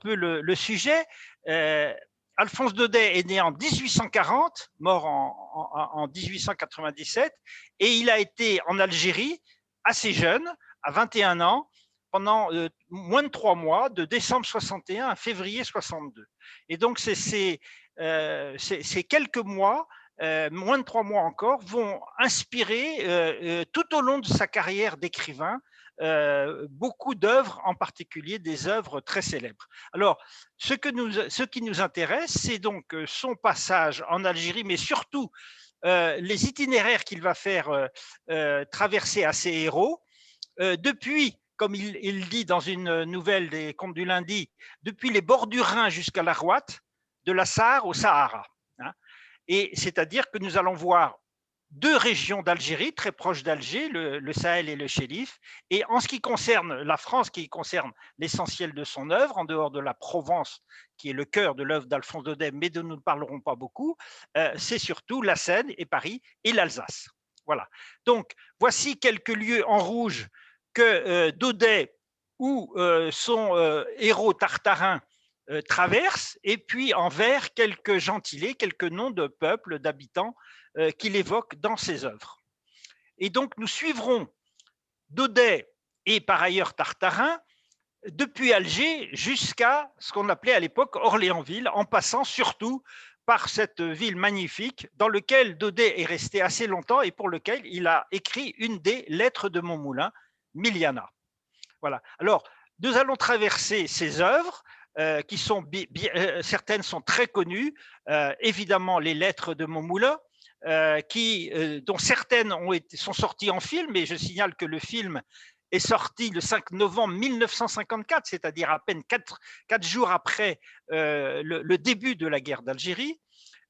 peu le sujet. Alphonse Daudet est né en 1840, mort en 1897, et il a été en Algérie assez jeune, à 21 ans, pendant moins de 3 mois, de décembre 61 à février 62. Et donc, ces quelques mois, moins de 3 mois encore, vont inspirer tout au long de sa carrière d'écrivain beaucoup d'œuvres, en particulier des œuvres très célèbres. Alors, ce qui nous intéresse, c'est donc son passage en Algérie, mais surtout les itinéraires qu'il va faire traverser à ses héros, depuis, comme il dit dans une nouvelle des Contes du Lundi, depuis les bords du Rhin jusqu'à la Rouate, de la Sarre au Sahara. Hein. Et c'est-à-dire que nous allons voir deux régions d'Algérie, très proches d'Alger, le Sahel et le Chérif. Et en ce qui concerne la France, qui concerne l'essentiel de son œuvre, en dehors de la Provence, qui est le cœur de l'œuvre d'Alphonse Daudet, mais dont nous ne parlerons pas beaucoup, c'est surtout la Seine et Paris et l'Alsace. Voilà. Donc, voici quelques lieux en rouge que Daudet ou son héros tartarin traverse, et puis en vert, quelques gentilés, quelques noms de peuples, d'habitants qu'il évoque dans ses œuvres. Et donc, nous suivrons Daudet et par ailleurs Tartarin depuis Alger jusqu'à ce qu'on appelait à l'époque Orléansville, en passant surtout par cette ville magnifique dans laquelle Daudet est resté assez longtemps et pour lequel il a écrit une des lettres de Montmoulin, Miliana. Voilà. Alors, nous allons traverser ces œuvres qui sont certaines sont très connues, évidemment les lettres de Montmoulin, dont certaines sont sorties en film, et je signale que le film est sorti le 5 novembre 1954, c'est-à-dire à peine 4 jours après le début de la guerre d'Algérie.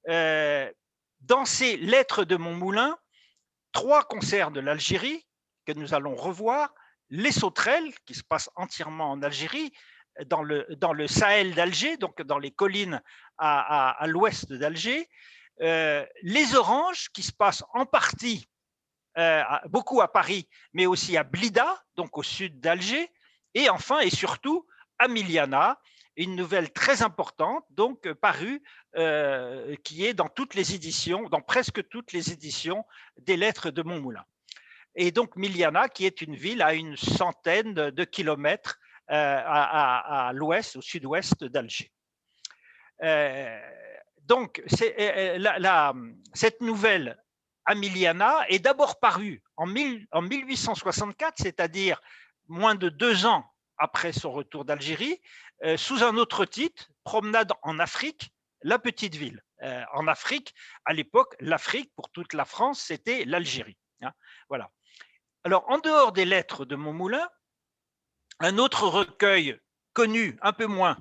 Dans ces lettres de Montmoulin, 3 concernent l'Algérie, que nous allons revoir, les sauterelles, qui se passent entièrement en Algérie, dans le Sahel d'Alger, donc dans les collines à l'ouest d'Alger, les oranges, qui se passent en partie, beaucoup à Paris, mais aussi à Blida, donc au sud d'Alger, et enfin et surtout à Miliana, une nouvelle très importante, donc parue, qui est dans toutes les éditions, dans presque toutes les éditions des lettres de Montmoulin. Et donc Miliana, qui est une ville à une centaine de kilomètres à l'ouest, au sud-ouest d'Alger. Donc, cette nouvelle Amiliana est d'abord parue en 1864, c'est-à-dire moins de 2 ans après son retour d'Algérie, sous un autre titre, Promenade en Afrique, la petite ville. En Afrique, à l'époque, l'Afrique, pour toute la France, c'était l'Algérie. Hein, voilà. Alors, en dehors des lettres de Montmoulin, un autre recueil connu, un peu moins,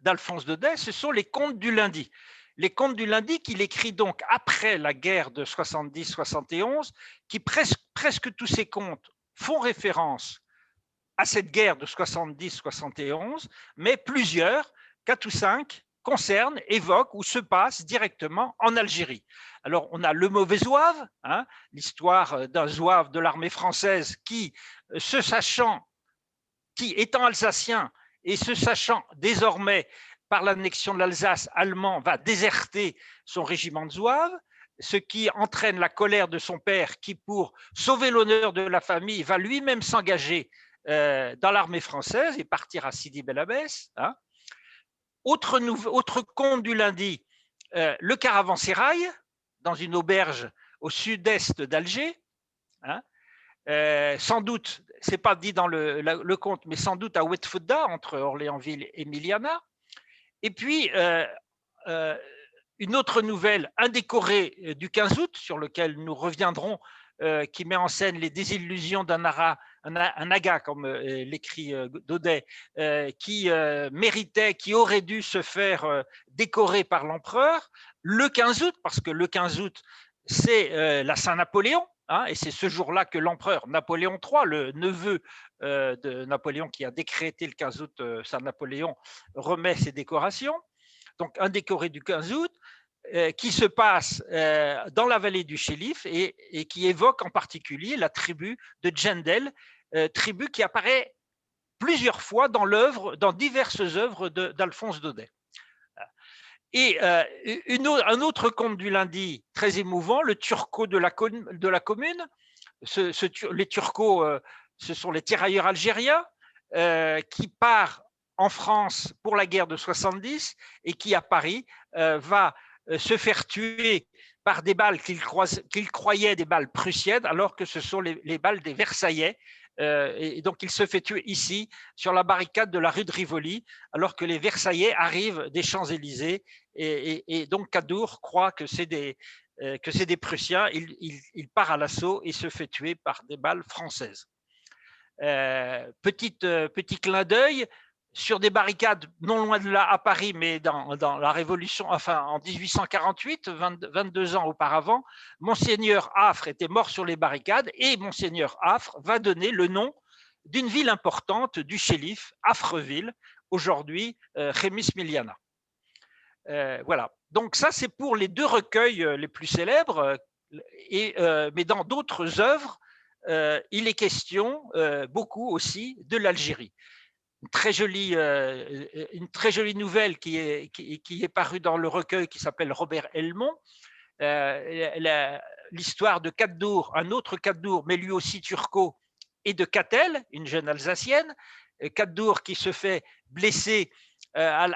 d'Alphonse Daudet, ce sont les Contes du Lundi. Les Contes du Lundi qu'il écrit donc après la guerre de 70-71, qui presque tous ces contes font référence à cette guerre de 70-71, mais plusieurs, 4 ou 5, concernent, évoquent ou se passent directement en Algérie. Alors, on a Le Mauvais Zouave, hein, l'histoire d'un zouave de l'armée française qui étant alsacien et se sachant désormais par l'annexion de l'Alsace allemand, va déserter son régiment de zouaves, ce qui entraîne la colère de son père qui, pour sauver l'honneur de la famille, va lui-même s'engager dans l'armée française et partir à Sidi Bel Abbès. Hein. Autre conte du lundi, le caravansérail, dans une auberge au sud-est d'Alger. Hein. Sans doute, c'est pas dit dans le conte, mais sans doute à Oued-Fouda, entre Orléansville et Miliana. Et puis, une autre nouvelle, Indécoré du 15 août, sur lequel nous reviendrons, qui met en scène les désillusions d'un aga, comme l'écrit Daudet, qui méritait, qui aurait dû se faire décorer par l'empereur. Le 15 août, parce que le 15 août, c'est la Saint-Napoléon, hein, et c'est ce jour-là que l'empereur Napoléon III, le neveu de Napoléon qui a décrété le 15 août Saint-Napoléon, remet ses décorations. Donc, un décoré du 15 août qui se passe dans la vallée du Chélif et qui évoque en particulier la tribu de Djendel, tribu qui apparaît plusieurs fois dans diverses œuvres d'Alphonse Daudet. Et un autre conte du lundi très émouvant, le Turco de la commune. Les Turcos, ce sont les tirailleurs algériens qui part en France pour la guerre de 70 et qui, à Paris, va se faire tuer par des balles qu'il croyait des balles prussiennes, alors que ce sont les balles des Versaillais. Et donc, il se fait tuer ici, sur la barricade de la rue de Rivoli, alors que les Versaillais arrivent des Champs-Élysées. Et donc, Cadour croit que c'est des Prussiens. Il part à l'assaut et se fait tuer par des balles françaises. Petit clin d'œil, sur des barricades non loin de là à Paris, mais dans la Révolution, enfin en 1848, 22 ans auparavant, Monseigneur Affre était mort sur les barricades et Monseigneur Affre va donner le nom d'une ville importante du shérif, Affreville, aujourd'hui Remis-Miliana. Voilà. Donc ça, c'est pour les deux recueils les plus célèbres, mais dans d'autres œuvres, il est question beaucoup aussi de l'Algérie. Une très jolie nouvelle qui est parue dans le recueil qui s'appelle Robert Helmont, l'histoire de Cadour, un autre Cadour, mais lui aussi turco, et de Catel, une jeune Alsacienne. Cadour qui se fait blesser dès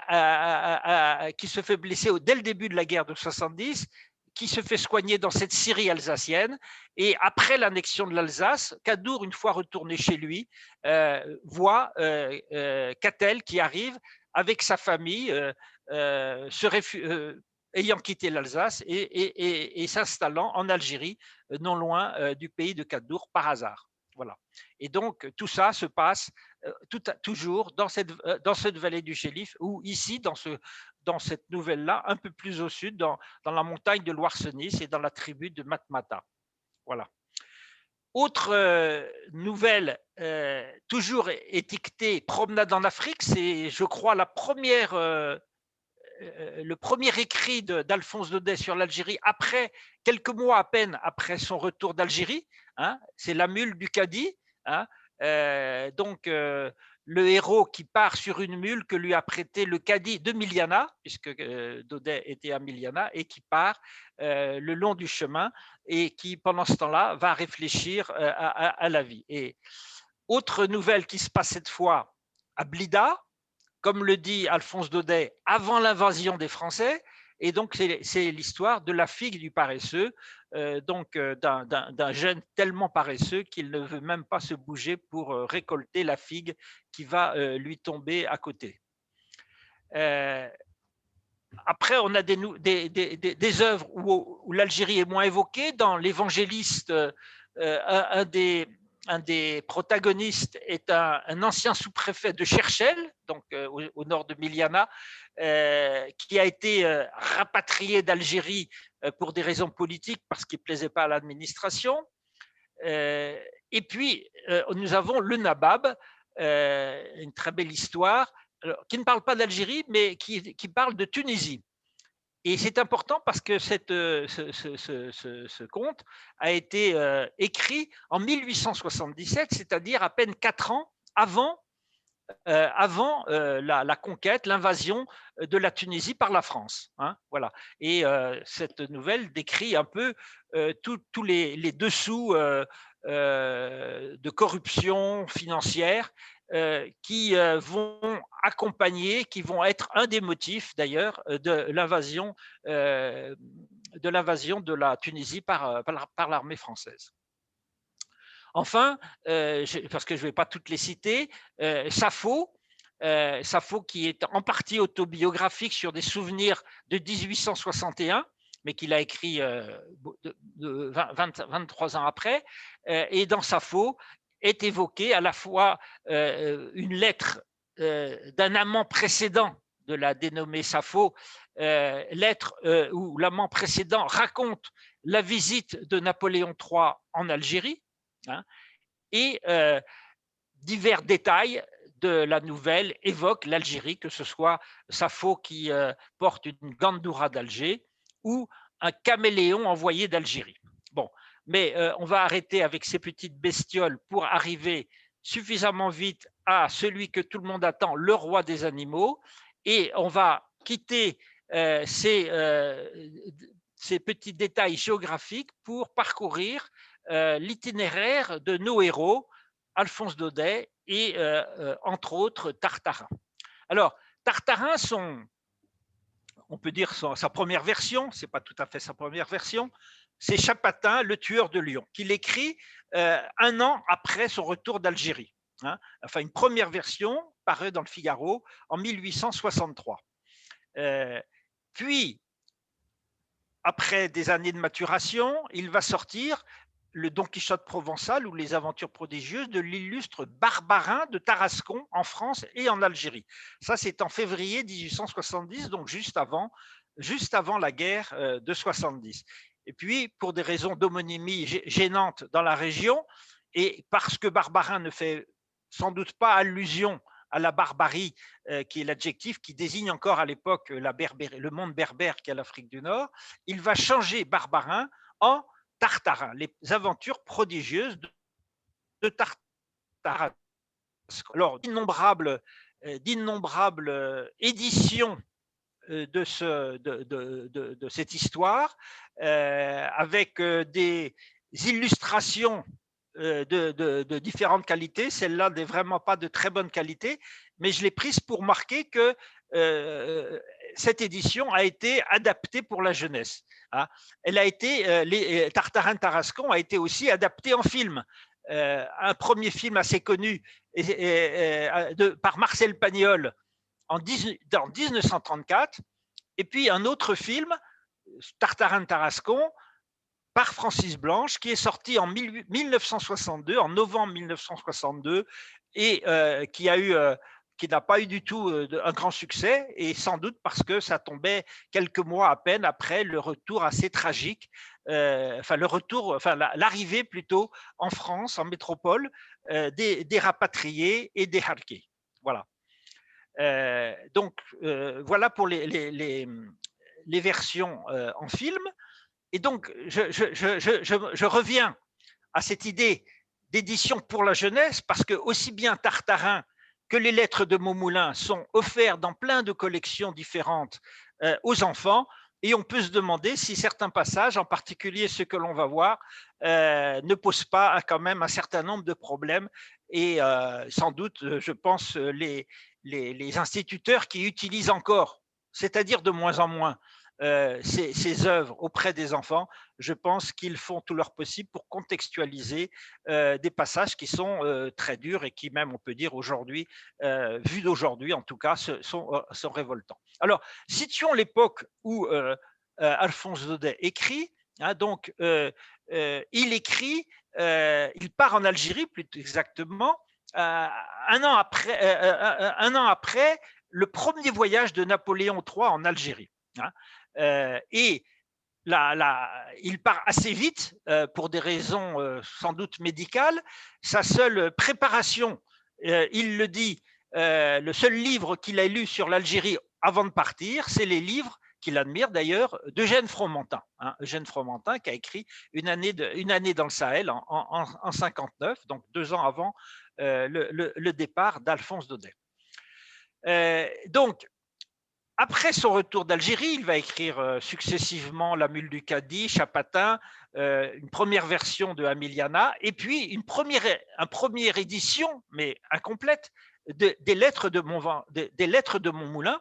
le début de la guerre de 70, qui se fait soigner dans cette Syrie alsacienne. Et après l'annexion de l'Alsace, Cadour, une fois retourné chez lui, voit Catel qui arrive avec sa famille, ayant quitté l'Alsace et s'installant en Algérie, non loin du pays de Cadour, par hasard. Voilà. Et donc, tout ça se passe toujours dans cette vallée du Chélif, ou ici, dans cette nouvelle-là, un peu plus au sud, dans la montagne de Loarsenis et dans la tribu de Matmata. Voilà. Autre nouvelle, toujours étiquetée Promenade en Afrique, c'est, je crois, le premier écrit d'Alphonse Daudet sur l'Algérie, quelques mois à peine après son retour d'Algérie. Hein, c'est La Mule du Cadi. Hein, le héros qui part sur une mule que lui a prêté le cadi de Miliana, puisque Daudet était à Miliana, et qui part le long du chemin et qui, pendant ce temps-là, va réfléchir à la vie. Et autre nouvelle qui se passe cette fois à Blida, comme le dit Alphonse Daudet, avant l'invasion des Français. Et donc, c'est l'histoire de la figue du paresseux, d'un jeune tellement paresseux qu'il ne veut même pas se bouger pour récolter la figue qui va lui tomber à côté. Après, on a des œuvres où l'Algérie est moins évoquée. Dans l'Évangéliste, un des protagonistes est un ancien sous-préfet de Cherchel, donc au nord de Miliana, qui a été rapatrié d'Algérie pour des raisons politiques parce qu'il ne plaisait pas à l'administration. Et puis, nous avons le Nabab, une très belle histoire, qui ne parle pas d'Algérie, mais qui parle de Tunisie. Et c'est important parce que ce conte a été écrit en 1877, c'est-à-dire à peine 4 ans avant la conquête, l'invasion de la Tunisie par la France. Hein, voilà. Et cette nouvelle décrit un peu tous les dessous de corruption financière qui vont accompagner, qui vont être un des motifs d'ailleurs de l'invasion de la Tunisie par l'armée française. Enfin, parce que je ne vais pas toutes les citer, Sappho qui est en partie autobiographique sur des souvenirs de 1861, mais qu'il a écrit 23 ans après. Et dans Sappho est évoquée à la fois une lettre d'un amant précédent de la dénommée Sappho, lettre où l'amant précédent raconte la visite de Napoléon III en Algérie, hein, et divers détails de la nouvelle évoquent l'Algérie, que ce soit Sappho qui porte une gandoura d'Alger ou un caméléon envoyé d'Algérie. Bon, mais on va arrêter avec ces petites bestioles pour arriver suffisamment vite à celui que tout le monde attend, le roi des animaux, et on va quitter ces petits détails géographiques pour parcourir l'itinéraire de nos héros, Alphonse Daudet et entre autres Tartarin. Alors, Tartarin, on peut dire sa première version, c'est pas tout à fait sa première version, c'est Chapatin, le tueur de lions, qu'il écrit 1 an après son retour d'Algérie. Hein. Enfin, une première version paraît dans le Figaro en 1863. Puis, après des années de maturation, il va sortir le Don Quichotte provençal ou les aventures prodigieuses de l'illustre Barbarin de Tarascon en France et en Algérie. Ça, c'est en février 1870, donc juste avant la guerre de 70. Et puis, pour des raisons d'homonymie gênantes dans la région, et parce que Barbarin ne fait sans doute pas allusion à la barbarie, qui est l'adjectif qui désigne encore à l'époque le monde berbère qui est l'Afrique du Nord, il va changer Barbarin en Tartarin, les aventures prodigieuses de Tartarin. Alors, d'innombrables éditions de cette histoire, avec des illustrations de différentes qualités. Celle-là n'est vraiment pas de très bonne qualité, mais je l'ai prise pour marquer que cette édition a été adaptée pour la jeunesse. Hein. Elle a été, Tartarin Tarascon a été aussi adapté en film. Un premier film assez connu par Marcel Pagnol en 1934, et puis un autre film, Tartarin Tarascon, par Francis Blanche, qui est sorti en 1962, en novembre 1962, et qui n'a pas eu du tout un grand succès, et sans doute parce que ça tombait quelques mois à peine après le retour assez tragique, l'arrivée plutôt en France, en métropole, des rapatriés et des harkis. Voilà. Donc, voilà pour les versions en film. Et donc, je reviens à cette idée d'édition pour la jeunesse, parce que aussi bien Tartarin que les lettres de Maumoulin sont offerts dans plein de collections différentes aux enfants, et on peut se demander si certains passages, en particulier ceux que l'on va voir, ne posent pas quand même un certain nombre de problèmes, et sans doute, je pense, les instituteurs qui utilisent encore, c'est-à-dire de moins en moins, ces œuvres auprès des enfants, je pense qu'ils font tout leur possible pour contextualiser des passages qui sont très durs et qui même, on peut dire aujourd'hui, vus d'aujourd'hui en tout cas, sont révoltants. Alors, situons l'époque où Alphonse Daudet écrit. Hein, donc, il écrit, il part en Algérie plus exactement, un an après le premier voyage de Napoléon III en Algérie. Hein. Et il part assez vite pour des raisons sans doute médicales. Sa seule préparation, il le dit, le seul livre qu'il a lu sur l'Algérie avant de partir, c'est les livres qu'il admire d'ailleurs d'Eugène Fromentin. Hein, Eugène Fromentin qui a écrit une année dans le Sahel en 59, donc 2 ans avant le départ d'Alphonse Daudet. Donc, après son retour d'Algérie, il va écrire successivement La Mule du Cadi, Chapatin, une première version de Amiliana, et puis une première édition, mais incomplète, des lettres de Montmoulin,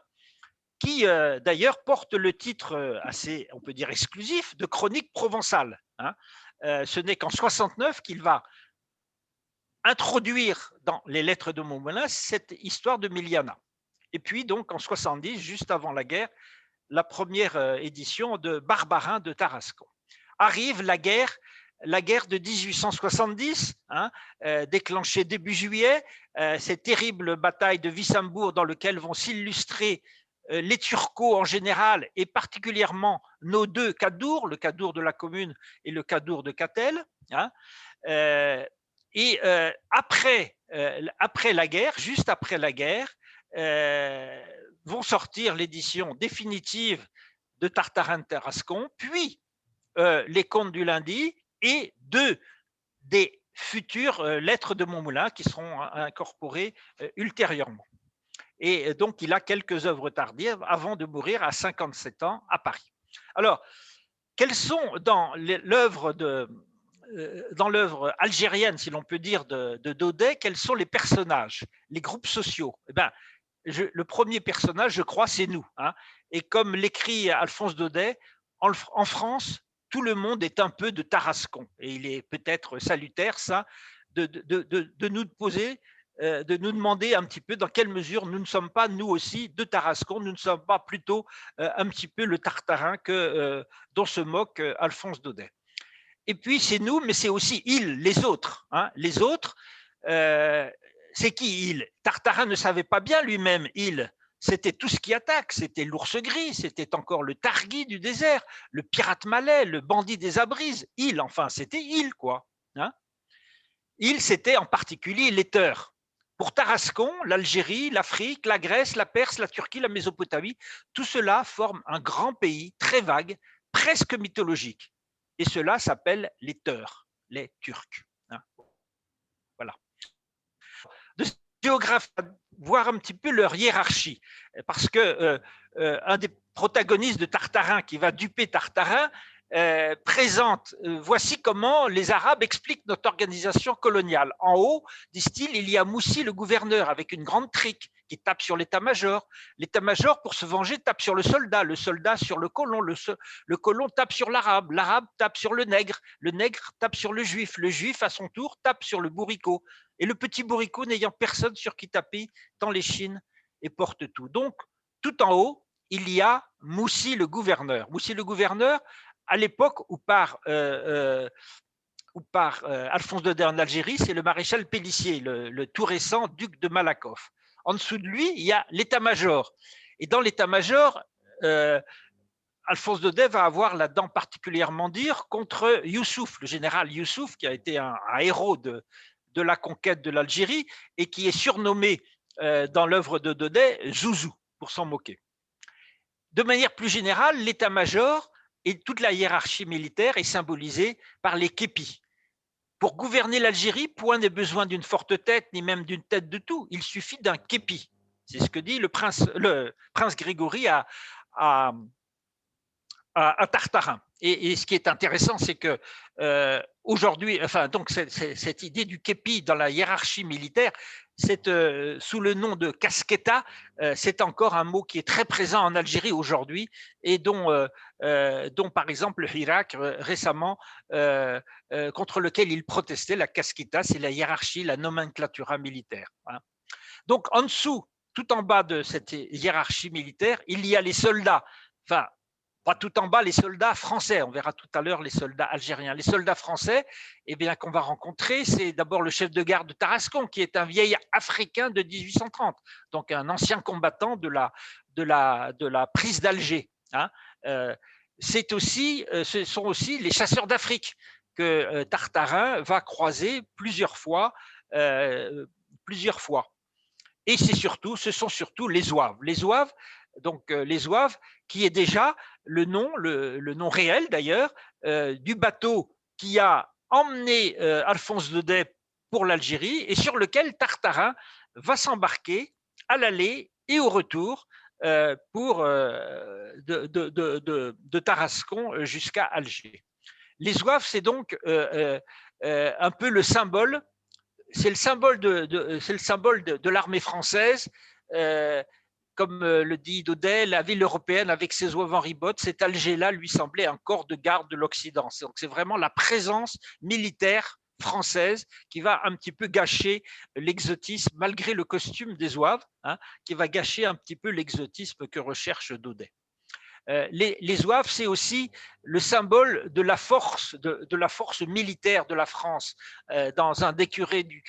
qui d'ailleurs porte le titre assez, on peut dire, exclusif de Chronique provençale. Hein. Ce n'est qu'en 69 qu'il va introduire dans les lettres de Montmoulin cette histoire de Miliana. Et puis donc en 70, juste avant la guerre, la première édition de Barbarin de Tarascon. Arrive la guerre de 1870, hein, déclenchée début juillet, cette terrible bataille de Wissembourg dans laquelle vont s'illustrer les Turcos en général, et particulièrement nos 2 Cadours, le Cadour de la commune et le Cadour de Catel. Hein, après la guerre, juste après la guerre, vont sortir l'édition définitive de Tartarin Tarascon, puis les Contes du lundi et 2 des futures lettres de Montmoulin qui seront incorporées ultérieurement. Et donc, il a quelques œuvres tardives avant de mourir à 57 ans à Paris. Alors, quels sont dans l'œuvre algérienne, si l'on peut dire, de Daudet, quels sont les personnages, les groupes sociaux? Eh ben, le premier personnage, je crois, c'est nous. Hein. Et comme l'écrit Alphonse Daudet, en France, tout le monde est un peu de Tarascon. Et il est peut-être salutaire, ça, de nous poser, de nous demander un petit peu dans quelle mesure nous ne sommes pas, nous aussi, de Tarascon, nous ne sommes pas plutôt un petit peu le tartarin dont se moque Alphonse Daudet. Et puis, c'est nous, mais c'est aussi ils, les autres. Hein. Les autres, c'est qui ils? Tartarin ne savait pas bien lui-même, il. C'était tout ce qui attaque, c'était l'ours gris, c'était encore le targui du désert, le pirate malais, le bandit des Abrises. Il, enfin, c'était il, quoi. Hein. Il, c'était en particulier l'éteur. Pour Tarascon, l'Algérie, l'Afrique, la Grèce, la Perse, la Turquie, la Mésopotamie, tout cela forme un grand pays très vague, presque mythologique. Et cela s'appelle les Teurs, les Turcs. Hein. Voilà. De géographes, voir un petit peu leur hiérarchie, parce que un des protagonistes de Tartarin qui va duper Tartarin présente, voici comment les Arabes expliquent notre organisation coloniale. En haut, disent-ils, il y a Moussi le gouverneur avec une grande trique qui tape sur l'état-major. L'état-major, pour se venger, tape sur le soldat sur le colon tape sur l'arabe tape sur le nègre tape sur le juif à son tour tape sur le bourricot, et le petit bourricot n'ayant personne sur qui taper, tend l'échine et porte tout. Donc, tout en haut, il y a Moussi le gouverneur. Moussi le gouverneur, à l'époque où part Alphonse Daudet en Algérie, c'est le maréchal Pélissier, le tout récent duc de Malakoff. En dessous de lui, il y a l'état-major. Et dans l'état-major, Alphonse Daudet va avoir la dent particulièrement dure contre Youssouf, le général Youssouf, qui a été un héros de la conquête de l'Algérie et qui est surnommé dans l'œuvre de Daudet Zouzou, pour s'en moquer. De manière plus générale, l'état-major et toute la hiérarchie militaire est symbolisée par les képis. Pour gouverner l'Algérie, point n'est besoin d'une forte tête, ni même d'une tête de tout. Il suffit d'un képi. C'est ce que dit le prince Grégory à Tartarin. Et ce qui est intéressant, c'est que aujourd'hui, enfin, donc cette idée du képi dans la hiérarchie militaire, sous le nom de casquetta, c'est encore un mot qui est très présent en Algérie aujourd'hui et dont par exemple le Hirak récemment, contre lequel il protestait, la casquetta, c'est la hiérarchie, la nomenclatura militaire. Hein. Donc en dessous, tout en bas de cette hiérarchie militaire, il y a les soldats, enfin, pas tout en bas, les soldats français. On verra tout à l'heure les soldats algériens. Les soldats français, eh bien, qu'on va rencontrer, c'est d'abord le chef de gare de Tarascon, qui est un vieil Africain de 1830, donc un ancien combattant de la prise d'Alger. Hein. Ce sont aussi les chasseurs d'Afrique que Tartarin va croiser plusieurs fois. Et ce sont surtout les Zouaves. Les Zouaves, donc les Zouaves, qui est déjà le nom réel d'ailleurs, du bateau qui a emmené Alphonse Daudet pour l'Algérie et sur lequel Tartarin va s'embarquer à l'aller et au retour de Tarascon jusqu'à Alger. Les Zouaves, c'est donc un peu le symbole. C'est le symbole de l'armée française. Comme le dit Daudet, la ville européenne avec ses zouaves en ribote, cet Alger-là lui semblait un corps de garde de l'Occident. Donc c'est vraiment la présence militaire française qui va un petit peu gâcher l'exotisme, malgré le costume des zouaves, hein, qui va gâcher un petit peu l'exotisme que recherche Daudet. Les zouaves, c'est aussi le symbole de la force militaire de la France. Dans un décuré du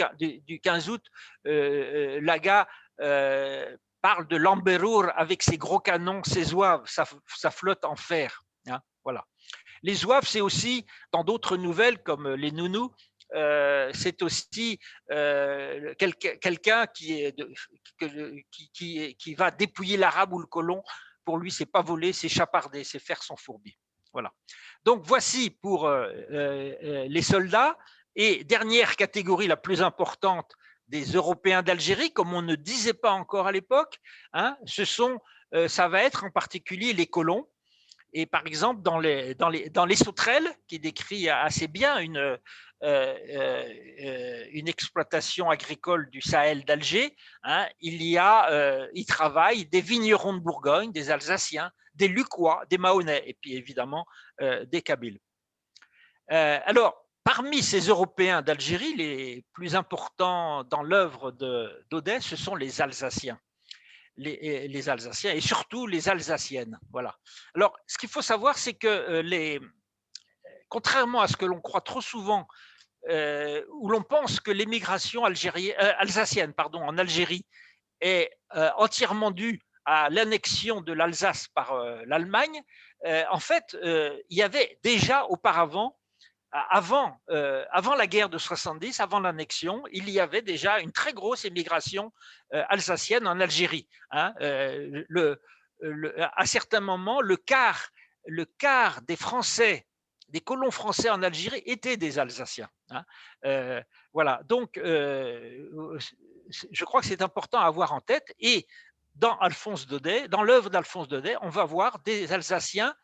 15 août, Laga parle de l'Amberour avec ses gros canons, ses zouaves, sa flotte en fer. Hein, voilà. Les zouaves, c'est aussi, dans d'autres nouvelles comme les nounous, c'est aussi quelqu'un qui va dépouiller l'arabe ou le colon. Pour lui, c'est pas voler, c'est chaparder, c'est faire son fourbi. Voilà. Donc voici pour les soldats. Et dernière catégorie la plus importante des Européens d'Algérie, comme on ne disait pas encore à l'époque, hein, ça va être en particulier les colons. Et par exemple, dans les sauterelles, qui décrit assez bien une exploitation agricole du Sahel d'Alger, hein, il travaille des vignerons de Bourgogne, des Alsaciens, des Lucquois, des Mahonnais, et puis évidemment des Kabyles. Alors, parmi ces Européens d'Algérie, les plus importants dans l'œuvre d'Audet, ce sont les Alsaciens. Les Alsaciens et surtout les Alsaciennes. Voilà. Alors, ce qu'il faut savoir, c'est que contrairement à ce que l'on croit trop souvent, où l'on pense que l'émigration alsacienne en Algérie est entièrement due à l'annexion de l'Alsace par l'Allemagne, en fait, il y avait déjà auparavant, avant la guerre de 70, avant l'annexion, il y avait déjà une très grosse émigration alsacienne en Algérie. Hein. À certains moments, le quart des Français, des colons français en Algérie étaient des Alsaciens. Hein. Voilà, donc je crois que c'est important à avoir en tête. Et dans l'œuvre d'Alphonse Daudet, on va voir des Alsaciens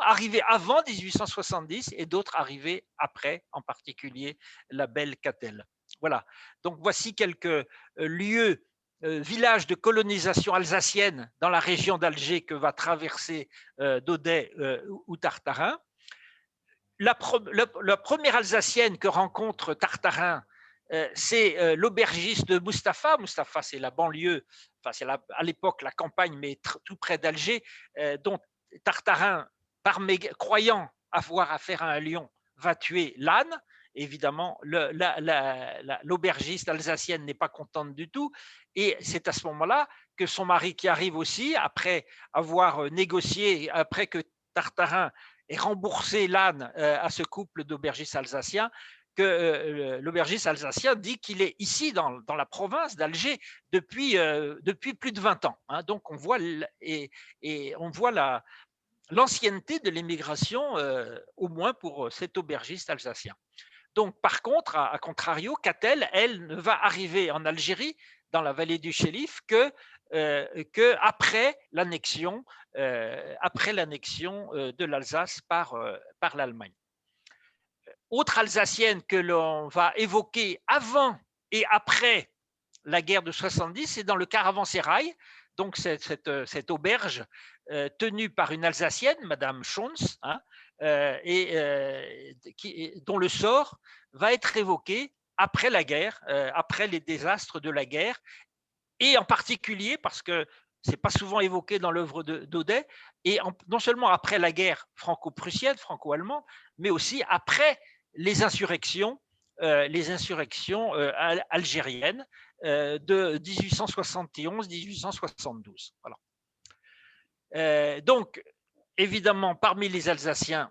arrivés avant 1870 et d'autres arrivés après, en particulier la belle Catel. Voilà, donc voici quelques lieux, villages de colonisation alsacienne dans la région d'Alger que va traverser Daudet ou Tartarin. La première Alsacienne que rencontre Tartarin, c'est l'aubergiste de Mustapha. Mustapha, c'est la banlieue, enfin c'est à l'époque la campagne, mais tout près d'Alger, dont Tartarin, croyant avoir affaire à un lion, va tuer l'âne. Évidemment, l'aubergiste alsacienne n'est pas contente du tout. Et c'est à ce moment-là que son mari, qui arrive aussi, après avoir négocié, après que Tartarin ait remboursé l'âne à ce couple d'aubergistes alsaciens, que l'aubergiste alsacien dit qu'il est ici dans la province d'Alger depuis plus de 20 ans. Hein. Donc on voit, on voit l'ancienneté de l'émigration, au moins pour cet aubergiste alsacien. Donc par contre, à contrario, Catel, elle, ne va arriver en Algérie, dans la vallée du Chélif, que après l'annexion de l'Alsace par l'Allemagne. Autre Alsacienne que l'on va évoquer avant et après la guerre de 70, c'est dans le caravansérail, donc cette auberge tenue par une Alsacienne, Madame Schons, hein, dont le sort va être évoqué après la guerre, après les désastres de la guerre, et en particulier parce que ce n'est pas souvent évoqué dans l'œuvre d'Audet, et non seulement après la guerre franco-prussienne, franco-allemande, mais aussi après les insurrections algériennes de 1871-1872. Voilà. Donc, évidemment, parmi les Alsaciens,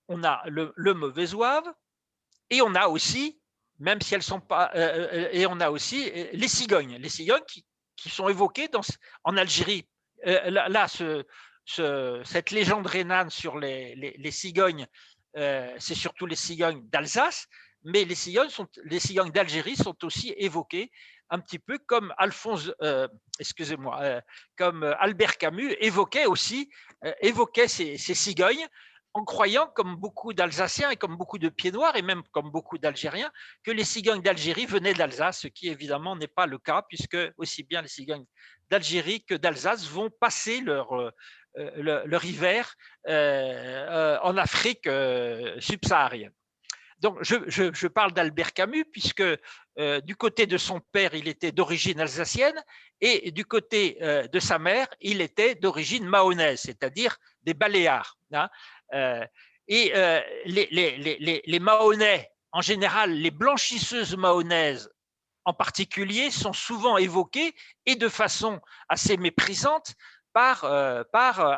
on a le mauvais zouave, et on a aussi, même si elles sont pas, et on a aussi les cigognes qui sont évoquées en Algérie. Cette légende rhénane sur les cigognes, c'est surtout les cigognes d'Alsace, mais les cigognes d'Algérie sont aussi évoquées un petit peu comme comme Albert Camus évoquait ces cigognes, en croyant, comme beaucoup d'Alsaciens et comme beaucoup de Pieds-Noirs et même comme beaucoup d'Algériens, que les cigognes d'Algérie venaient d'Alsace, ce qui évidemment n'est pas le cas, puisque aussi bien les cigognes d'Algérie que d'Alsace vont passer leur hiver en Afrique subsaharienne. Donc, je parle d'Albert Camus, puisque du côté de son père, il était d'origine alsacienne, et du côté de sa mère, il était d'origine mahonaise, c'est-à-dire des Baléares. Hein. Les Mahonnais, en général, les blanchisseuses mahonnaises en particulier, sont souvent évoquées, et de façon assez méprisante, par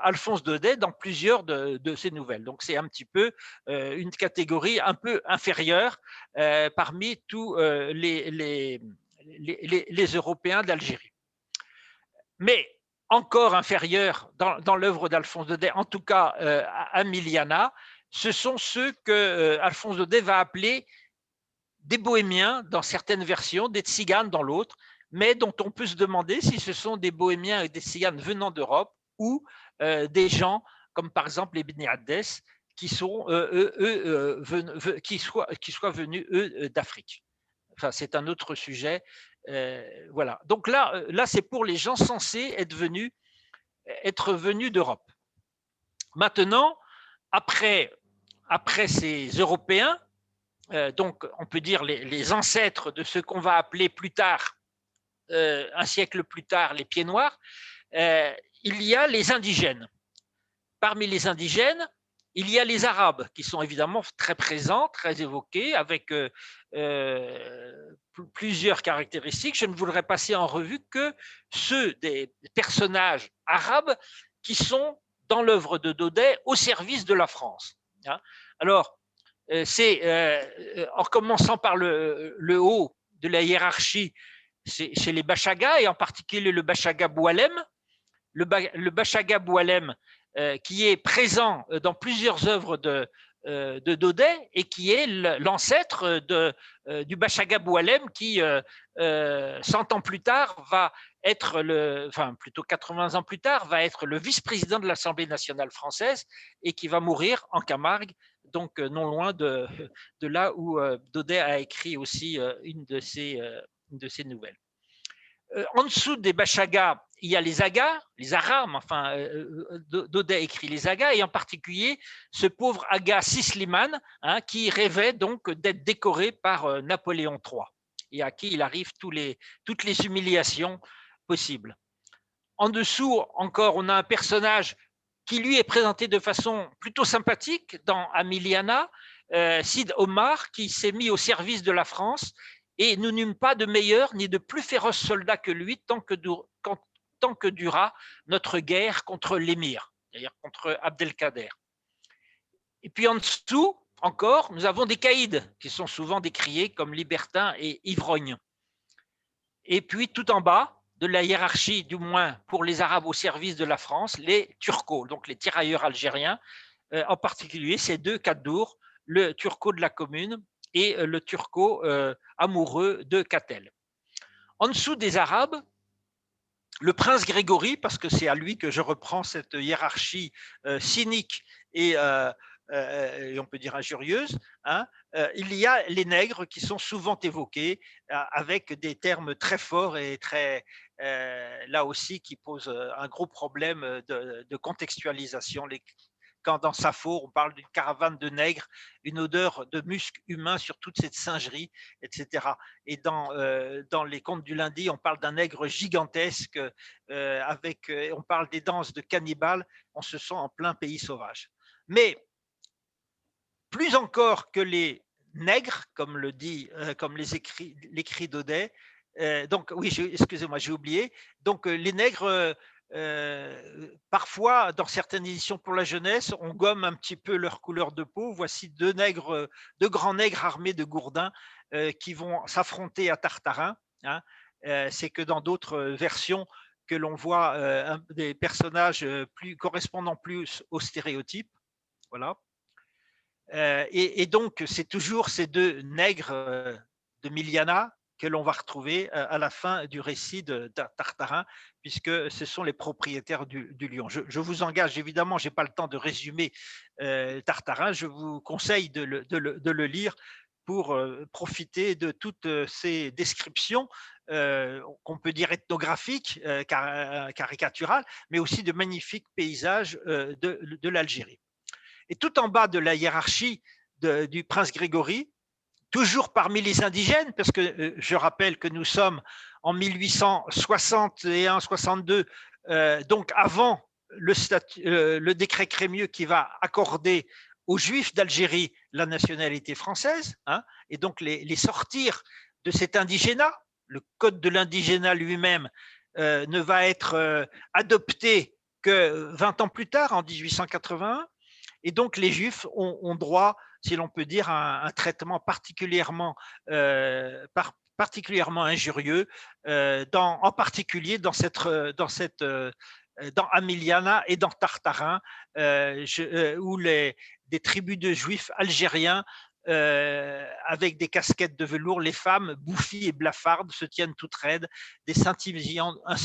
Alphonse Daudet dans plusieurs de ses nouvelles. Donc c'est un petit peu une catégorie un peu inférieure parmi tous les Européens d'Algérie. Mais encore inférieur dans l'œuvre d'Alphonse Daudet, en tout cas à Miliana, ce sont ceux que Alphonse Daudet va appeler des bohémiens dans certaines versions, des tziganes dans l'autre, mais dont on peut se demander si ce sont des bohémiens et des tziganes venant d'Europe ou des gens comme par exemple les Beni Haddès qui sont qui soient venus eux d'Afrique. Enfin, c'est un autre sujet. Voilà. Donc là c'est pour les gens censés être venus d'Europe. Maintenant, après ces Européens, donc on peut dire les ancêtres de ce qu'on va appeler plus tard, un siècle plus tard, les pieds noirs, il y a les indigènes. Parmi les indigènes, il y a les Arabes qui sont évidemment très présents, très évoqués, avec plusieurs caractéristiques. Je ne voudrais passer en revue que ceux des personnages arabes qui sont dans l'œuvre de Daudet au service de la France. Alors, c'est en commençant par le haut de la hiérarchie, chez les Bachagas, et en particulier le Bachaga Boualem. Le Bachaga Boualem, qui est présent dans plusieurs œuvres de Daudet et qui est l'ancêtre du Bachaga Boualem qui, 100 ans plus tard, va être enfin plutôt 80 ans plus tard, va être le vice-président de l'Assemblée nationale française et qui va mourir en Camargue, donc non loin de là où Daudet a écrit aussi une de ses nouvelles. En dessous des Bachagas, il y a les Agas, les Aras, enfin, Daudet écrit les Agas, et en particulier ce pauvre Aga Sisliman, qui rêvait donc d'être décoré par Napoléon III, et à qui il arrive toutes les humiliations possibles. En dessous, encore, on a un personnage qui lui est présenté de façon plutôt sympathique dans Amiliana, Sid Omar, qui s'est mis au service de la France, et nous n'eûmes pas de meilleur ni de plus féroce soldat que lui tant que dura notre guerre contre l'émir, c'est-à-dire contre Abdelkader. Et puis en dessous, encore, nous avons des caïds qui sont souvent décriés comme libertins et ivrognes. Et puis tout en bas de la hiérarchie, du moins pour les Arabes au service de la France, les Turcos, donc les tirailleurs algériens, en particulier ces deux Kaddour, le Turco de la Commune et le Turco amoureux de Catel. En dessous des Arabes, le prince Grégory, parce que c'est à lui que je reprends cette hiérarchie cynique et on peut dire injurieuse, il y a les nègres qui sont souvent évoqués avec des termes très forts et très, là aussi, qui posent un gros problème de contextualisation. Quand dans Sappho, on parle d'une caravane de nègres, une odeur de musc humain sur toute cette singerie, etc. Et dans les Contes du Lundi, on parle d'un nègre gigantesque, on parle des danses de cannibales, on se sent en plein pays sauvage. Mais plus encore que les nègres, comme l'écrit Daudet, donc oui, excusez-moi, j'ai oublié, donc les nègres, parfois, dans certaines éditions pour la jeunesse, on gomme un petit peu leur couleur de peau. Voici deux grands nègres armés de gourdins qui vont s'affronter à Tartarin. C'est que dans d'autres versions que l'on voit des personnages correspondant plus aux stéréotypes. Voilà. Et donc, c'est toujours ces deux nègres de Miliana que l'on va retrouver à la fin du récit de Tartarin, puisque ce sont les propriétaires du lion. Je vous engage, évidemment, je n'ai pas le temps de résumer Tartarin, je vous conseille de le lire pour profiter de toutes ces descriptions qu'on peut dire ethnographiques, caricaturales, mais aussi de magnifiques paysages de l'Algérie. Et tout en bas de la hiérarchie du prince Grégory, toujours parmi les indigènes, parce que je rappelle que nous sommes en 1861-62, donc avant le décret Crémieux qui va accorder aux Juifs d'Algérie la nationalité française, et donc les sortir de cet indigénat. Le code de l'indigénat lui-même ne va être adopté que 20 ans plus tard, en 1881. Et donc, les Juifs ont droit, si l'on peut dire, à un traitement particulièrement injurieux, en particulier dans Amiliana et dans Tartarin, où des tribus de Juifs algériens avec des casquettes de velours. Les femmes, bouffies et blafardes, se tiennent toutes raides, un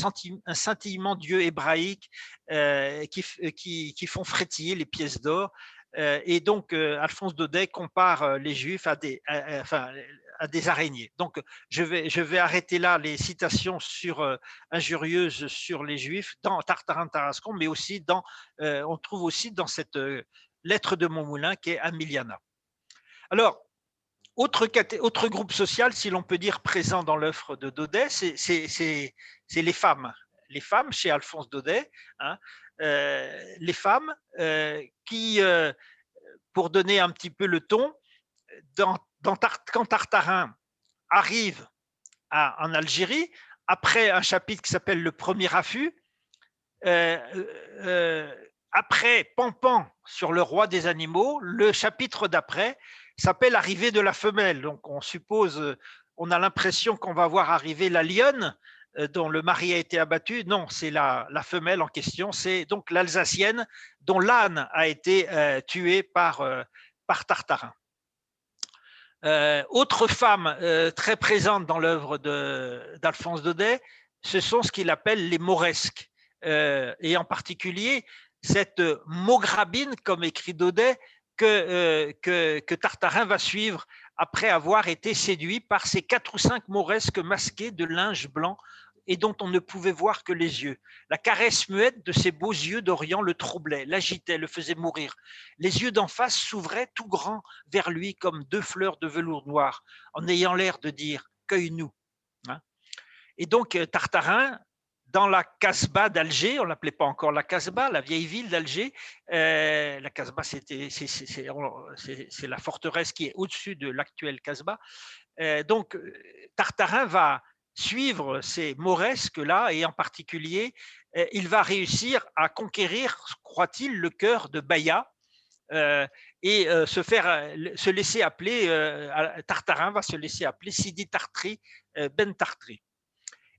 scintillement d'yeux hébraïques qui font frétiller les pièces d'or. Et donc, Alphonse Daudet compare les Juifs à des araignées. Donc, je vais arrêter là les citations injurieuses sur les Juifs dans Tartarin de Tarascon, mais aussi on trouve aussi dans cette lettre de Montmoulin qui est Amiliana. Alors, autre groupe social, si l'on peut dire, présent dans l'œuvre de Daudet, c'est les femmes. Les femmes chez Alphonse Daudet, hein, les femmes qui, pour donner un petit peu le ton, quand Tartarin arrive en Algérie, après un chapitre qui s'appelle Le Premier Affût, après Pampan sur le roi des animaux, le chapitre d'après s'appelle Arrivée de la femelle. Donc on a l'impression qu'on va voir arriver la lionne dont le mari a été abattu. Non, c'est la femelle en question, c'est donc l'Alsacienne dont l'âne a été tué par Tartarin. Autre femme très présente dans l'œuvre d'Alphonse Daudet, ce sont ce qu'il appelle les mauresques, et en particulier cette maugrabine, comme écrit Daudet, que Tartarin va suivre après avoir été séduit par ces 4 ou 5 mauresques masquées de linge blanc et dont on ne pouvait voir que les yeux. La caresse muette de ses beaux yeux d'Orient le troublait, l'agitait, le faisait mourir. Les yeux d'en face s'ouvraient tout grands vers lui comme 2 fleurs de velours noir, en ayant l'air de dire « cueille-nous ». Et donc Tartarin, dans la Casbah d'Alger, on ne l'appelait pas encore la Casbah, la vieille ville d'Alger, la Casbah c'est la forteresse qui est au-dessus de l'actuelle Casbah, donc Tartarin va suivre ces mauresques-là, et en particulier, il va réussir à conquérir, croit-il, le cœur de Baya, et se laisser appeler, Tartarin va se laisser appeler Sidi Tartri Ben Tartri.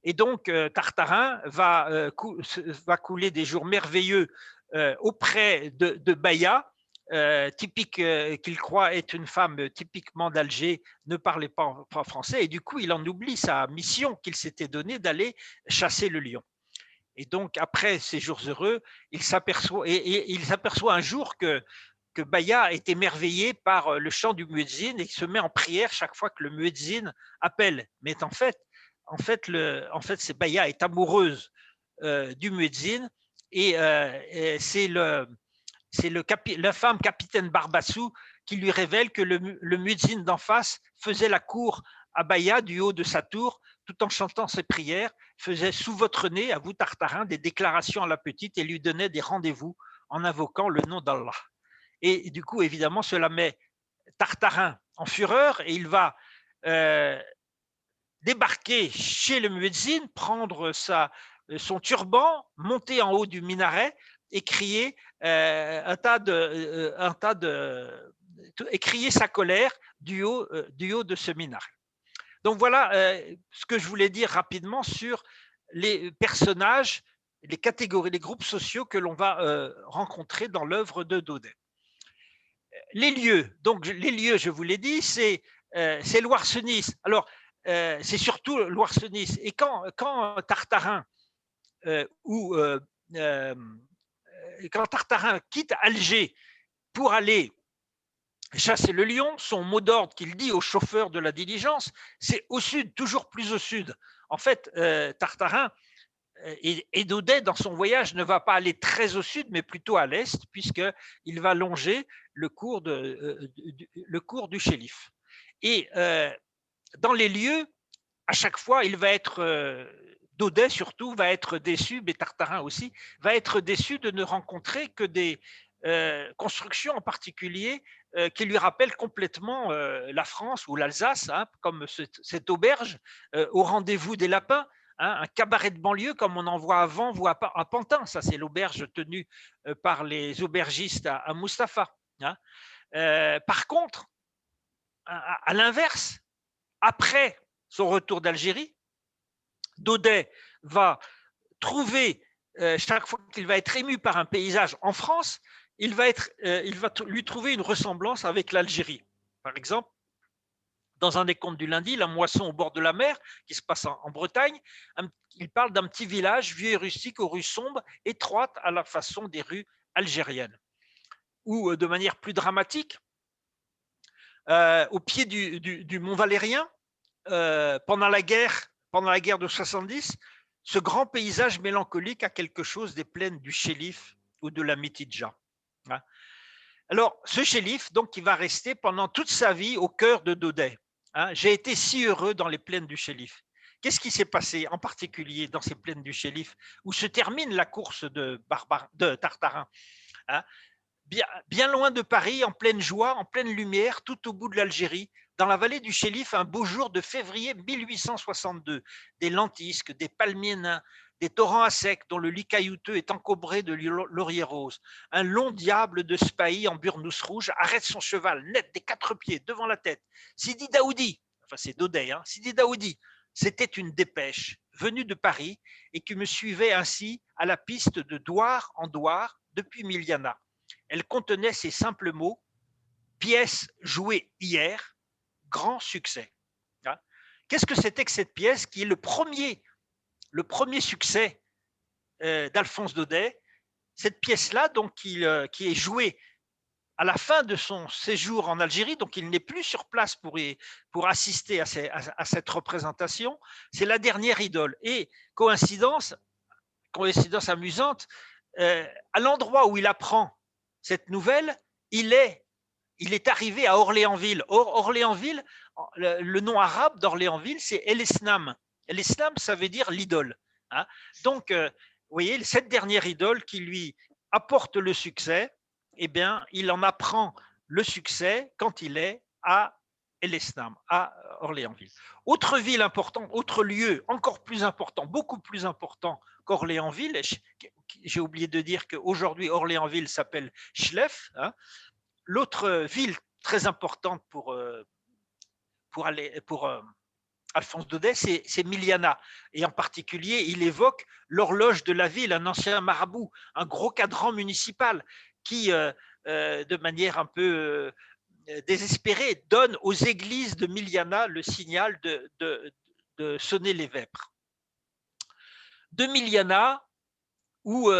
Et donc, Tartarin va couler des jours merveilleux auprès de Baya, typique qu'il croit être une femme typiquement d'Alger, ne parlait pas français, et du coup il en oublie sa mission qu'il s'était donnée d'aller chasser le lion. Et donc après ces jours heureux, il s'aperçoit un jour que Baya est émerveillé par le chant du muezzin, et il se met en prière chaque fois que le muezzin appelle. Mais en fait c'est Baya est amoureuse du muezzin, et c'est la femme capitaine Barbassou qui lui révèle que le muezzin d'en face faisait la cour à Baya du haut de sa tour, tout en chantant ses prières, faisait sous votre nez, à vous Tartarin, des déclarations à la petite et lui donnait des rendez-vous en invoquant le nom d'Allah. Et du coup, évidemment, cela met Tartarin en fureur, et il va débarquer chez le muezzin, prendre son turban, monter en haut du minaret et crier et crier sa colère du haut de ce minaret. Donc voilà ce que je voulais dire rapidement sur les personnages, les catégories, les groupes sociaux que l'on va rencontrer dans l'œuvre de Daudet. Les lieux, je vous l'ai dit, c'est Loire-Senis. Alors, c'est surtout Loire-Senis. Et quand Tartarin quand Tartarin quitte Alger pour aller chasser le lion, son mot d'ordre qu'il dit au chauffeur de la diligence, c'est au sud, toujours plus au sud. En fait, Tartarin et Daudet, dans son voyage, ne va pas aller très au sud, mais plutôt à l'est, puisqu'il va longer le cours du Chéliff. Et dans les lieux, à chaque fois, il va être, Daudet surtout, va être déçu, mais Tartarin aussi, va être déçu de ne rencontrer que des constructions en particulier qui lui rappellent complètement la France ou l'Alsace, hein, comme cette auberge au rendez-vous des lapins, hein, un cabaret de banlieue comme on en voit avant, à Pantin. Ça, c'est l'auberge tenue par les aubergistes à Mustapha. Hein. Par contre, à l'inverse, après son retour d'Algérie, Daudet va trouver, chaque fois qu'il va être ému par un paysage en France, il va lui trouver une ressemblance avec l'Algérie. Par exemple, dans un des contes du lundi, La moisson au bord de la mer, qui se passe en Bretagne, il parle d'un petit village vieux et rustique aux rues sombres, étroites à la façon des rues algériennes. Ou de manière plus dramatique, au pied du mont Valérien, pendant la guerre de 70, ce grand paysage mélancolique a quelque chose des plaines du Chélif ou de la Mitidja. Alors, ce Chélif, donc, il va rester pendant toute sa vie au cœur de Daudet. J'ai été si heureux dans les plaines du Chélif. Qu'est-ce qui s'est passé en particulier dans ces plaines du Chélif où se termine la course de Tartarin, bien loin de Paris, en pleine joie, en pleine lumière, tout au bout de l'Algérie, dans la vallée du Chélif, un beau jour de février 1862, des lentisques, des palmiers nains, des torrents à sec dont le lit caillouteux est encombré de lauriers roses. Un long diable de Spahi en burnous rouge arrête son cheval net des 4 pieds devant la tête. Sidi Daoudi, enfin c'est Daudet, Sidi Daoudi, c'était une dépêche venue de Paris et qui me suivait ainsi à la piste de douar en douar depuis Miliana. Elle contenait ces simples mots: pièce jouée hier, grand succès. Qu'est-ce que c'était que cette pièce qui est le premier succès d'Alphonse Daudet? Cette pièce-là, donc, qui est jouée à la fin de son séjour en Algérie, donc il n'est plus sur place pour assister à cette représentation, c'est La dernière idole. Et coïncidence amusante, à l'endroit où il apprend cette nouvelle, il est arrivé à Orléansville. Or, Orléansville, le nom arabe d'Orléansville, c'est El Esnam. El Esnam, ça veut dire l'idole. Donc, vous voyez, cette dernière idole qui lui apporte le succès, eh bien, il en apprend le succès quand il est à El Esnam, à Orléansville. Autre ville importante, autre lieu encore plus important, beaucoup plus important qu'Orléansville, j'ai oublié de dire qu'aujourd'hui Orléansville s'appelle Chlef. L'autre ville très importante pour Alphonse Daudet, c'est Miliana. Et en particulier, il évoque l'horloge de la ville, un ancien marabout, un gros cadran municipal qui, de manière un peu désespérée, donne aux églises de Miliana le signal de sonner les vêpres. De Miliana, où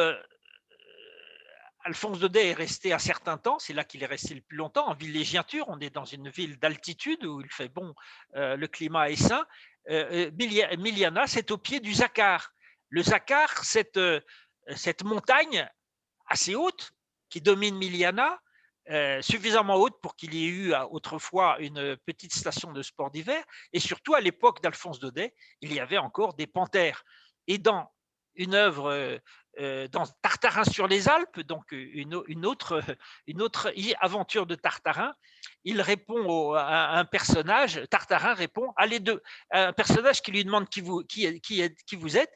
Alphonse Daudet est resté un certain temps, c'est là qu'il est resté le plus longtemps, en villégiature. On est dans une ville d'altitude où il fait bon, le climat est sain. Miliana, c'est au pied du Zakar. Le Zakar, cette montagne assez haute qui domine Miliana, suffisamment haute pour qu'il y ait eu autrefois une petite station de sport d'hiver, et surtout à l'époque d'Alphonse Daudet, il y avait encore des panthères. Et dans une œuvre, dans Tartarin sur les Alpes, donc une autre aventure de Tartarin, il répond à un personnage, Tartarin répond, allez un personnage qui lui demande qui vous êtes,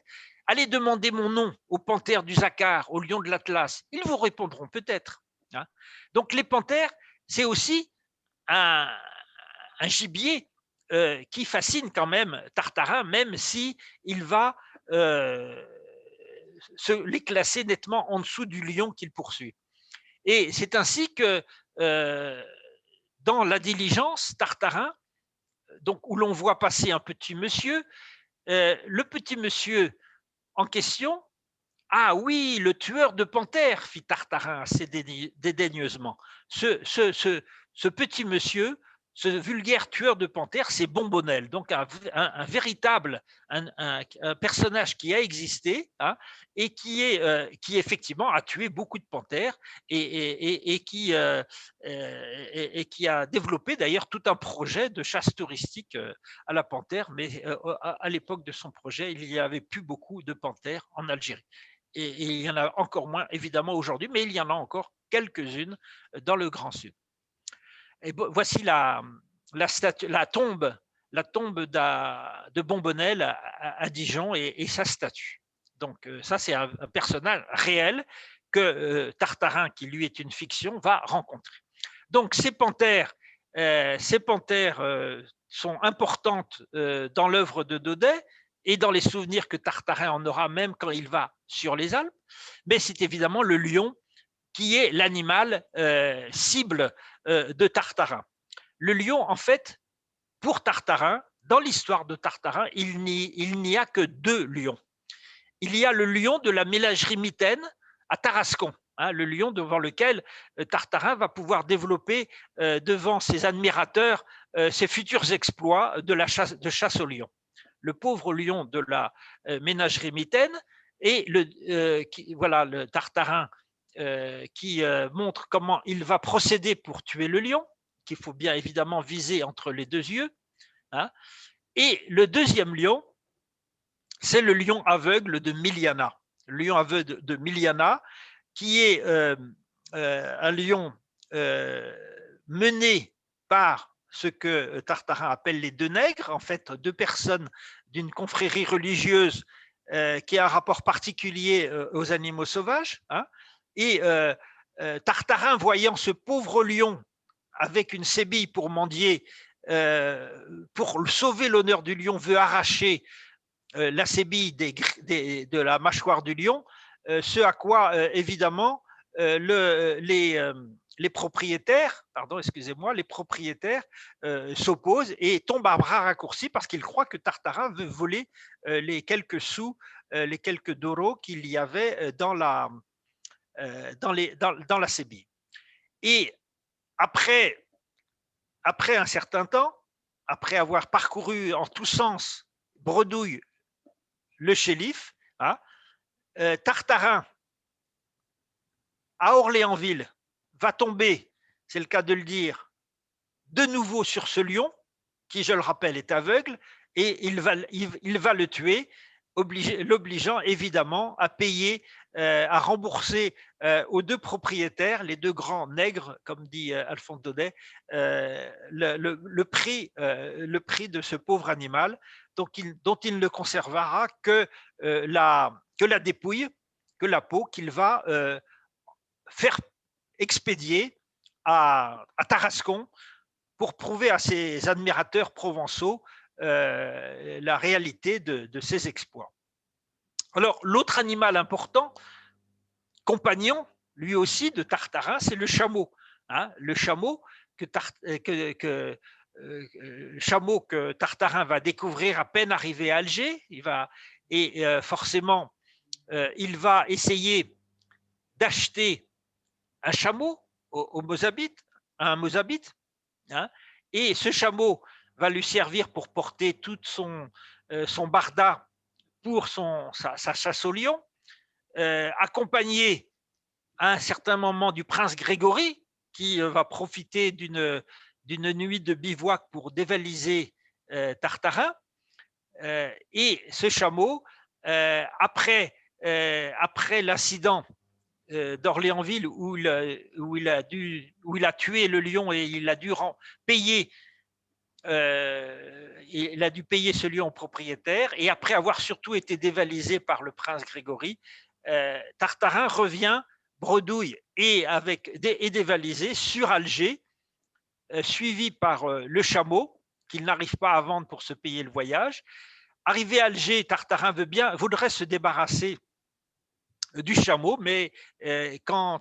allez demander mon nom aux panthères du Zakar, aux lions de l'Atlas, ils vous répondront peut-être. Donc les panthères, c'est aussi un gibier qui fascine quand même Tartarin, même si il va les classer nettement en dessous du lion qu'il poursuit. Et c'est ainsi que dans La Diligence, Tartarin, donc, où l'on voit passer un petit monsieur, le petit monsieur en question, ah oui, le tueur de panthères, fit Tartarin assez dédaigneusement. Ce petit monsieur, ce vulgaire tueur de panthères, c'est Bombonnel, donc un véritable un personnage qui a existé et qui effectivement a tué beaucoup de panthères et qui a développé d'ailleurs tout un projet de chasse touristique à la panthère, mais à l'époque de son projet, il n'y avait plus beaucoup de panthères en Algérie. Et il y en a encore moins évidemment aujourd'hui, mais il y en a encore quelques-unes dans le Grand Sud. Et voici la tombe de Bombonnel à Dijon et sa statue. Donc ça, c'est un personnage réel que Tartarin, qui lui est une fiction, va rencontrer. Donc ces panthères sont importantes dans l'œuvre de Daudet et dans les souvenirs que Tartarin en aura même quand il va sur les Alpes, mais c'est évidemment le lion qui est l'animal cible de Tartarin. le lion, en fait, pour Tartarin, dans l'histoire de Tartarin, il n'y a que 2 lions. Il y a le lion de la ménagerie mitaine à Tarascon, hein, le lion devant lequel Tartarin va pouvoir développer devant ses admirateurs ses futurs exploits de chasse au lion. Le pauvre lion de la ménagerie mitaine et voilà le Tartarin qui montre comment il va procéder pour tuer le lion, qu'il faut bien évidemment viser entre les 2 yeux. Hein. Et le deuxième lion, c'est le lion aveugle de Miliana. Le lion aveugle de Miliana, qui est un lion mené par ce que Tartarin appelle les 2 nègres, en fait 2 personnes d'une confrérie religieuse qui a un rapport particulier aux animaux sauvages. Hein, et Tartarin, voyant ce pauvre lion avec une sébille pour mendier, pour sauver l'honneur du lion, veut arracher la sébille de la mâchoire du lion, ce à quoi évidemment les propriétaires, les propriétaires s'opposent et tombent à bras raccourcis parce qu'ils croient que Tartarin veut voler les quelques sous, les quelques doros qu'il y avait dans la sébille. Et après un certain temps, après avoir parcouru en tous sens Bredouille, le shérif, hein, Tartarin, à Orléansville, va tomber, c'est le cas de le dire, de nouveau sur ce lion, qui, je le rappelle, est aveugle, et il va le tuer, l'obligeant évidemment à payer, à rembourser aux 2 propriétaires, les 2 grands nègres, comme dit Alphonse Daudet, le prix de ce pauvre animal, dont il ne conservera que la dépouille, que la peau, qu'il va faire expédier à Tarascon pour prouver à ses admirateurs provençaux la réalité de ses exploits. Alors, l'autre animal important, compagnon, lui aussi, de Tartarin, c'est le chameau. Hein, le chameau que Tartarin va découvrir à peine arrivé à Alger. Forcément, il va essayer d'acheter un chameau au Mozabite, à un Mozabite, hein, et ce chameau va lui servir pour porter tout son barda pour sa chasse au lion, accompagné à un certain moment du prince Grégory, qui va profiter d'une nuit de bivouac pour dévaliser Tartarin. Et ce chameau, après l'incident d'Orléansville où il a tué le lion et il a dû payer ce lion au propriétaire, et après avoir surtout été dévalisé par le prince Grégory, Tartarin revient bredouille et dévalisé sur Alger, suivi par le chameau qu'il n'arrive pas à vendre pour se payer le voyage. Arrivé à Alger, Tartarin voudrait se débarrasser du chameau, mais quand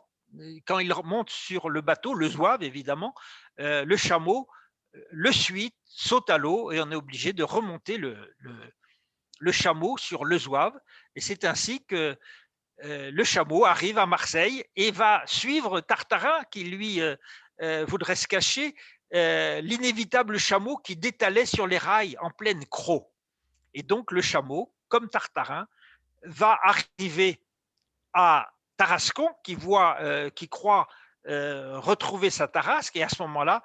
il monte sur le bateau, le zouave évidemment, le chameau le suit, saute à l'eau, et on est obligé de remonter le chameau sur le zouave. Et c'est ainsi que le chameau arrive à Marseille et va suivre Tartarin, qui lui voudrait se cacher, l'inévitable chameau qui détalait sur les rails en pleine crau. Et donc le chameau, comme Tartarin, va arriver à Tarascon, qui croit retrouver sa Tarasque, et à ce moment-là,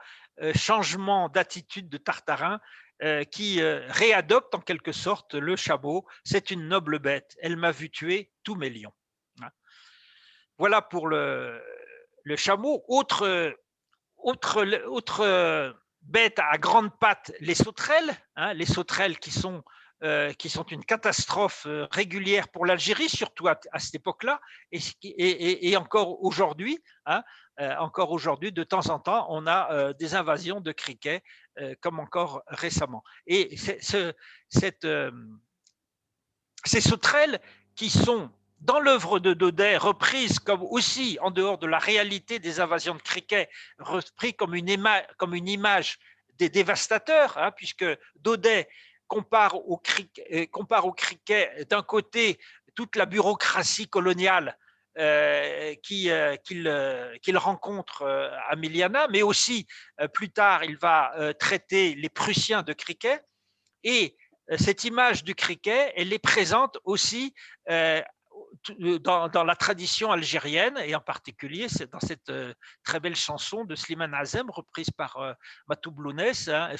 changement d'attitude de Tartarin, qui réadopte en quelque sorte le chameau. C'est une noble bête, elle m'a vu tuer tous mes lions. Voilà pour le chameau. Autre bête à grandes pattes, les sauterelles, hein, les sauterelles qui sont une catastrophe régulière pour l'Algérie, surtout à cette époque-là, et encore aujourd'hui, hein, de temps en temps, on a des invasions de criquets, comme encore récemment. Et ces sauterelles qui sont dans l'œuvre de Daudet, reprise comme aussi en dehors de la réalité des invasions de criquets, repris comme une image des dévastateurs, hein, puisque Daudet compare au criquet d'un côté toute la bureaucratie coloniale qu'il rencontre à Miliana, mais aussi plus tard il va traiter les Prussiens de criquet. Et cette image du criquet, elle est présente aussi dans la tradition algérienne, et en particulier dans cette très belle chanson de Slimane Azem, reprise par Matou Blounès, hein,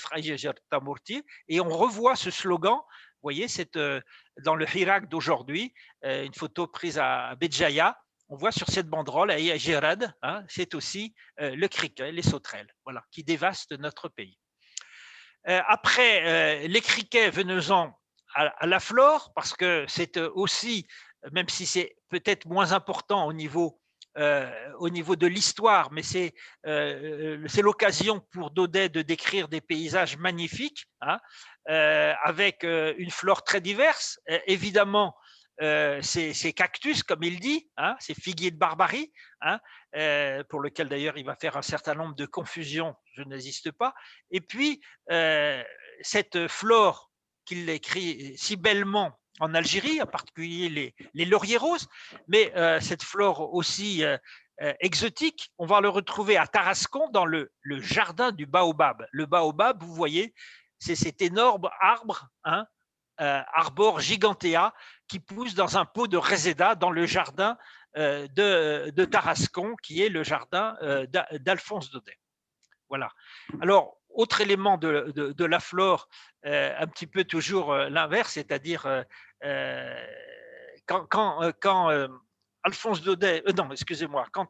Tamurti, et on revoit ce slogan, vous voyez, dans le Hirak d'aujourd'hui, une photo prise à Béjaïa, on voit sur cette banderole, à Gérad, hein, c'est aussi le criquet, les sauterelles, voilà, qui dévastent notre pays. Après, les criquets, venons-en à la flore, parce que c'est aussi, même si c'est peut-être moins important au niveau de l'histoire, mais c'est l'occasion pour Daudet de décrire des paysages magnifiques, hein, avec une flore très diverse. Évidemment, ces cactus, comme il dit, hein, ces figuiers de Barbarie, hein, pour lequel d'ailleurs il va faire un certain nombre de confusions, je n'hésite pas. Et puis, cette flore qu'il écrit si bellement en Algérie, en particulier les lauriers roses, mais cette flore aussi exotique, on va le retrouver à Tarascon dans le jardin du baobab. Le baobab, vous voyez, c'est cet énorme arbre, hein, Arbor gigantea, qui pousse dans un pot de réséda dans le jardin de Tarascon, qui est le jardin d'Alphonse Daudet. Voilà. Alors, autre élément de la flore, un petit peu toujours l'inverse, c'est-à-dire quand Alphonse Daudet, non, excusez-moi, quand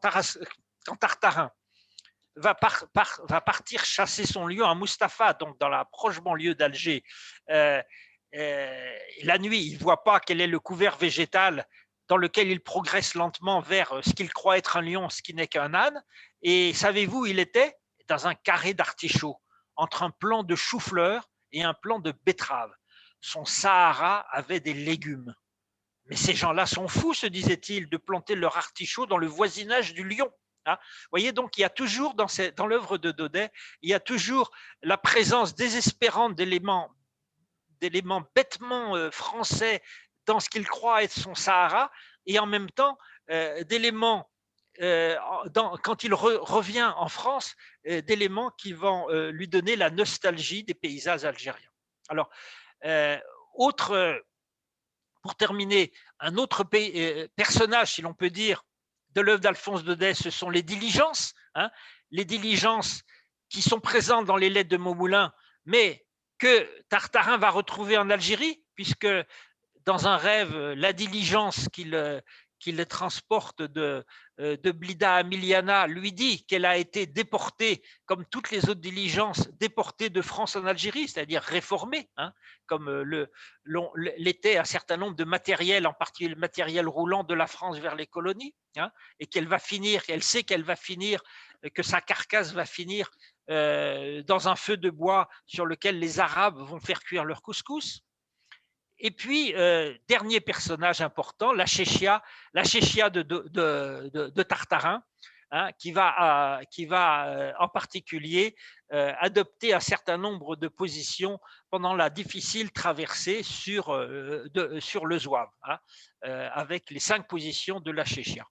Tartarin va partir chasser son lion à Mustapha, donc dans la proche banlieue d'Alger, la nuit, il ne voit pas quel est le couvert végétal dans lequel il progresse lentement vers ce qu'il croit être un lion, ce qui n'est qu'un âne. Et savez-vous où il était? Dans un carré d'artichaut, entre un plant de chou-fleur et un plant de betterave. Son Sahara avait des légumes. Mais ces gens-là sont fous, se disait-il, de planter leur artichaut dans le voisinage du lion. Hein, vous voyez, donc il y a toujours dans l'œuvre de Daudet, il y a toujours la présence désespérante d'éléments bêtement français dans ce qu'il croit être son Sahara, et en même temps d'éléments, quand il revient en France, d'éléments qui vont lui donner la nostalgie des paysages algériens. Alors, pour terminer, un autre personnage, si l'on peut dire, de l'œuvre d'Alphonse Daudet, ce sont les diligences, hein, les diligences qui sont présentes dans les lettres de Maumoulin, mais que Tartarin va retrouver en Algérie, puisque dans un rêve, la diligence qu'il transporte de Blida à Miliana lui dit qu'elle a été déportée, comme toutes les autres diligences, déportée de France en Algérie, c'est-à-dire réformée, hein, comme l'était un certain nombre de matériels, en particulier le matériel roulant de la France vers les colonies, hein, et elle sait qu'elle va finir, que sa carcasse va finir dans un feu de bois sur lequel les Arabes vont faire cuire leur couscous. Et puis, dernier personnage important, la Chéchia de Tartarin, hein, qui va en particulier adopter un certain nombre de positions pendant la difficile traversée sur le Zouave, hein, avec les 5 positions de la Chéchia.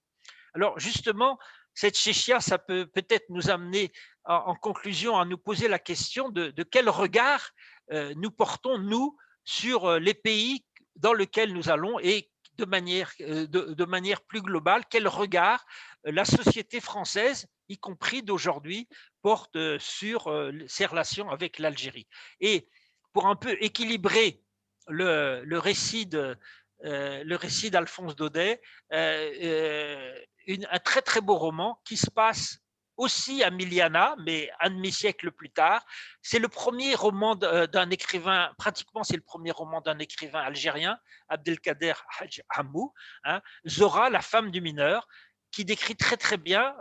Alors justement, cette Chéchia, ça peut peut-être nous amener en conclusion à nous poser la question de quel regard nous portons, nous, sur les pays dans lesquels nous allons, et de manière plus globale, quel regard la société française, y compris d'aujourd'hui, porte sur ses relations avec l'Algérie. Et pour un peu équilibrer le récit d'Alphonse Daudet, un très très beau roman qui se passe aussi à Miliana, mais un demi-siècle plus tard. C'est le premier roman d'un écrivain, pratiquement c'est le premier roman d'un écrivain algérien, Abdelkader Hadj Hamou, hein, Zora, la femme du mineur, qui décrit très très bien,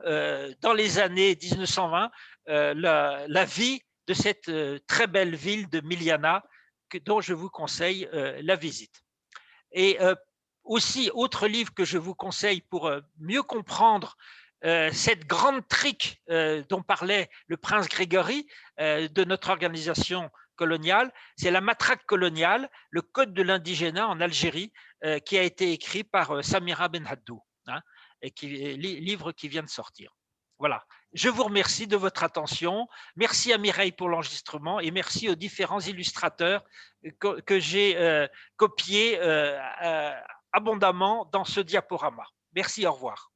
dans les années 1920, la vie de cette très belle ville de Miliana, dont je vous conseille la visite. Et Aussi, autre livre que je vous conseille pour mieux comprendre cette grande trique dont parlait le prince Grégory de notre organisation coloniale, c'est La matraque coloniale, le code de l'indigénat en Algérie, qui a été écrit par Samira Benhaddou, hein, et livre qui vient de sortir. Voilà. Je vous remercie de votre attention. Merci à Mireille pour l'enregistrement et merci aux différents illustrateurs que j'ai copiés abondamment dans ce diaporama. Merci, au revoir.